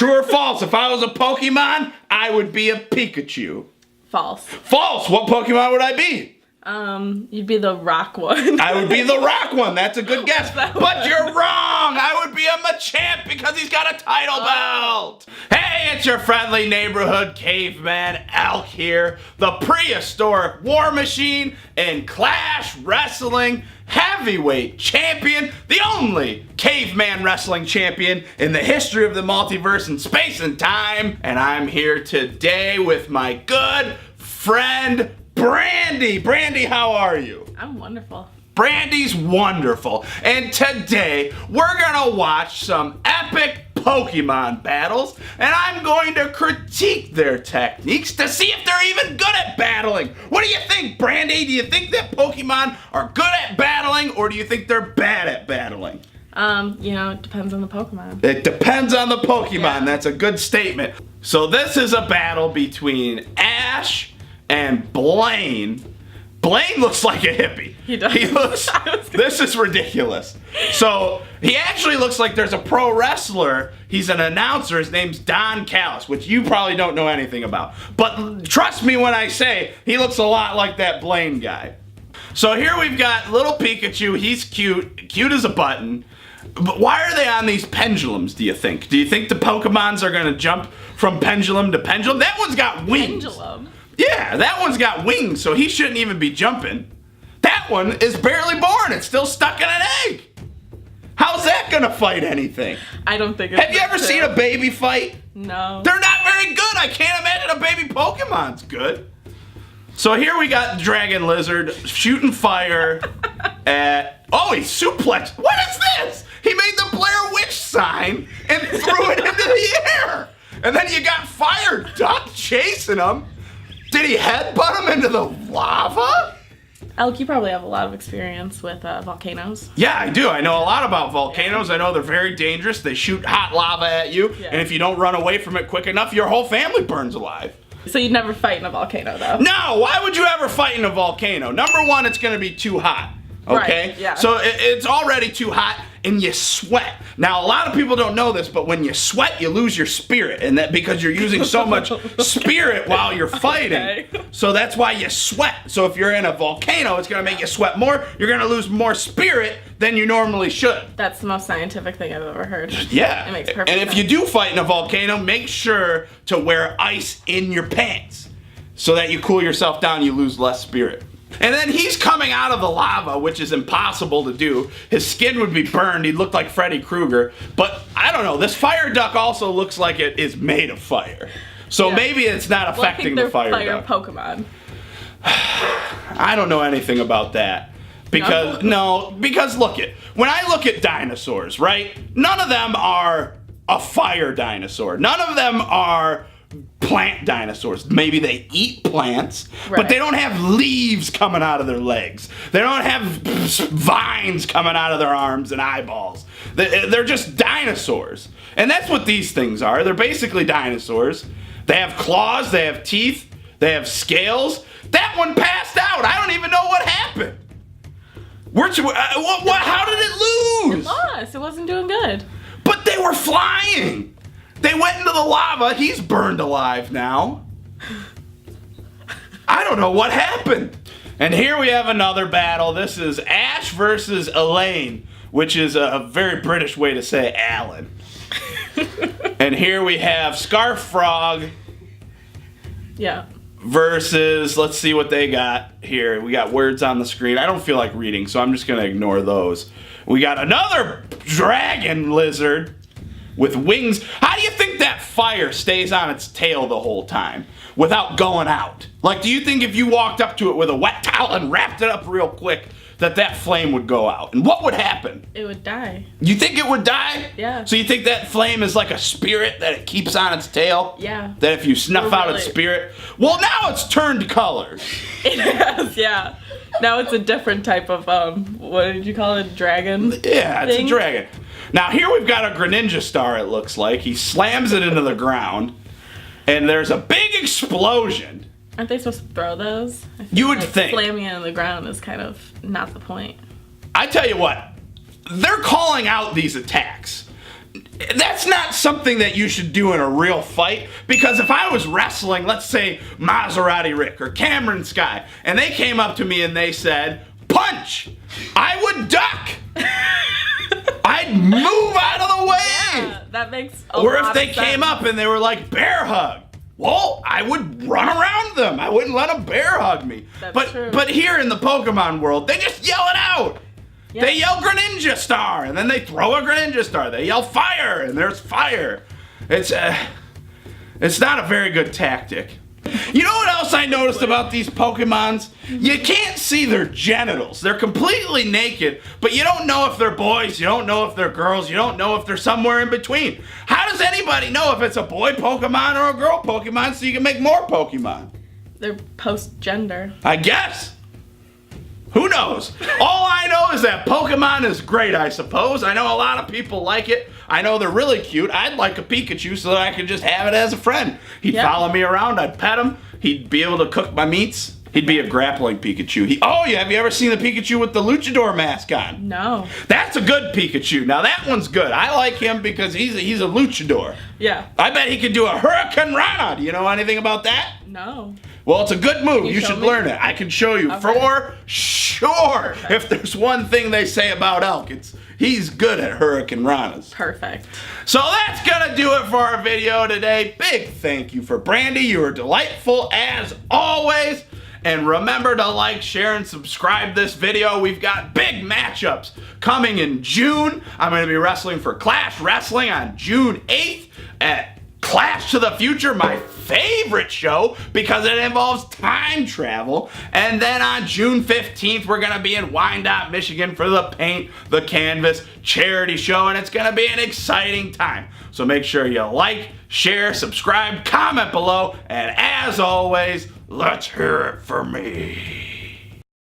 True or false? If I was a Pokemon, I would be a Pikachu. False. False! What Pokemon would I be? You'd be the rock one. I would be the rock one. That's a good guess. But you're wrong. I would be a Machamp because he's got a title belt. Hey, it's your friendly neighborhood caveman, Elk here, the prehistoric war machine and Clash Wrestling heavyweight champion, the only caveman wrestling champion in the history of the multiverse and space and time. And I'm here today with my good friend, Brandy. Brandy, how are you? I'm wonderful. Brandy's wonderful. And today, we're gonna watch some epic Pokemon battles, and I'm going to critique their techniques to see if they're even good at battling. What do you think, Brandy? Do you think that Pokemon are good at battling, or do you think they're bad at battling? It depends on the Pokemon. It depends on the Pokemon. Yeah. That's a good statement. So this is a battle between Ash and Blaine. Blaine looks like a hippie. He does. He looks, this is ridiculous. So he actually looks like there's a pro wrestler. He's an announcer. His name's Don Callis, which you probably don't know anything about. But trust me when I say he looks a lot like that Blaine guy. So here we've got little Pikachu. He's cute as a button. But why are they on these pendulums, do you think? Do you think the Pokemons are going to jump from pendulum to pendulum? That one's got wings. Pendulum? Yeah, that one's got wings, so he shouldn't even be jumping. That one is barely born. It's still stuck in an egg. How's that going to fight anything? I don't think it's Have you ever seen a baby fight? No. They're not very good. I can't imagine a baby Pokemon's good. So here we got Dragon Lizard shooting fire at... Oh, he suplexed. What is this? He made the Blair Witch sign and threw it into the air. And then you got Fire Duck chasing him. Did he headbutt him into the lava? Elk, you probably have a lot of experience with volcanoes. Yeah, I do. I know a lot about volcanoes. I know they're very dangerous. They shoot hot lava at you. Yeah. And if you don't run away from it quick enough, your whole family burns alive. So you'd never fight in a volcano, though? No, why would you ever fight in a volcano? Number one, it's going to be too hot. Okay? Right, yeah. So it's already too hot and you sweat. Now, a lot of people don't know this, but when you sweat, you lose your spirit. And that because you're using so much spirit while you're fighting. Okay. So that's why you sweat. So if you're in a volcano, it's going to make you sweat more. You're going to lose more spirit than you normally should. That's the most scientific thing I've ever heard. Yeah. It makes perfect And if sense. you do fight in a volcano, make sure to wear ice in your pants so that you cool yourself down, you lose less spirit. And then he's coming out of the lava, which is impossible to do. His skin would be burned. He'd look like Freddy Krueger. But I don't know. This fire duck also looks like it is made of fire. So maybe it's not affecting the fire duck. Pokemon. I don't know anything about that. Because because look it. When I look at dinosaurs, right? None of them are a fire dinosaur. None of them are plant dinosaurs. Maybe they eat plants, but they don't have leaves coming out of their legs. They don't have vines coming out of their arms and eyeballs. They're just dinosaurs. And that's what these things are. They're basically dinosaurs. They have claws, they have teeth, they have scales. That one passed out. I don't even know what happened. How did it lose? It lost. It wasn't doing good. But they were flying. They went into the lava. He's burned alive now. I don't know what happened. And here we have another battle. This is Ash versus Elaine, which is a very British way to say Alan. And here we have Scarf Frog versus, let's see what they got here. We got words on the screen. I don't feel like reading, so I'm just going to ignore those. We got another Dragon Lizard with wings. How do you think that fire stays on its tail the whole time without going out? Like, do you think if you walked up to it with a wet towel and wrapped it up real quick, that flame would go out? And what would happen? It would die. You think it would die? Yeah. So you think that flame is like a spirit that it keeps on its tail? Yeah. That if you snuff out its spirit? Well, now it's turned colors. It has, yeah. Now it's a different type of, what did you call it, dragon? Yeah, it's thing? a dragon. Now here we've got a Greninja star, it looks like. He slams it into the ground, and there's a big explosion. Aren't they supposed to throw those? You would think. Slamming it on the ground is kind of not the point. I tell you what, they're calling out these attacks. that's not something that you should do in a real fight, because if I was wrestling, let's say Maserati Rick or Cameron Sky, and they came up to me and they said, punch, I would duck. I'd move out of the way. Yeah, that makes a Or lot if they of came sense. up and they were like, bear hug. Well, I would run around them. I wouldn't let them bear hug me. That's true. But here in the Pokemon world, they just yell it out. Yeah. They yell Greninja Star, and then they throw a Greninja Star. They yell fire, and there's fire. It's not a very good tactic. You know what else I noticed about these Pokemons? You can't see their genitals. They're completely naked, but you don't know if they're boys, you don't know if they're girls, you don't know if they're somewhere in between. How does anybody know if it's a boy Pokemon or a girl Pokemon so you can make more Pokemon? They're post-gender. I guess. Who knows? All I know is that Pokemon is great, I suppose. I know a lot of people like it. I know they're really cute. I'd like a Pikachu so that I could just have it as a friend. He'd follow me around. I'd pet him. He'd be able to cook my meats. He'd be a grappling Pikachu. Have you ever seen the Pikachu with the luchador mask on? No. That's a good Pikachu. Now that one's good. I like him because he's a luchador. Yeah. I bet he could do a hurricanrana. Do you know anything about that? No. Well, it's a good move. You show should me? learn it. I can show you for sure. Perfect. If there's one thing they say about Elk, it's he's good at hurricanranas. Perfect. So that's gonna do it for our video today. Big thank you for Brandy. You were delightful as always. And remember to like, share, and subscribe this video. We've got big matchups coming in June. I'm going to be wrestling for Clash Wrestling on June 8th at Clash to the Future, my favorite show because it involves time travel. And then on June 15th, we're going to be in Wyandotte, Michigan for the Paint the Canvas charity show, and it's going to be an exciting time. So make sure you like, share, subscribe, comment below, and as always, let's hear it for me.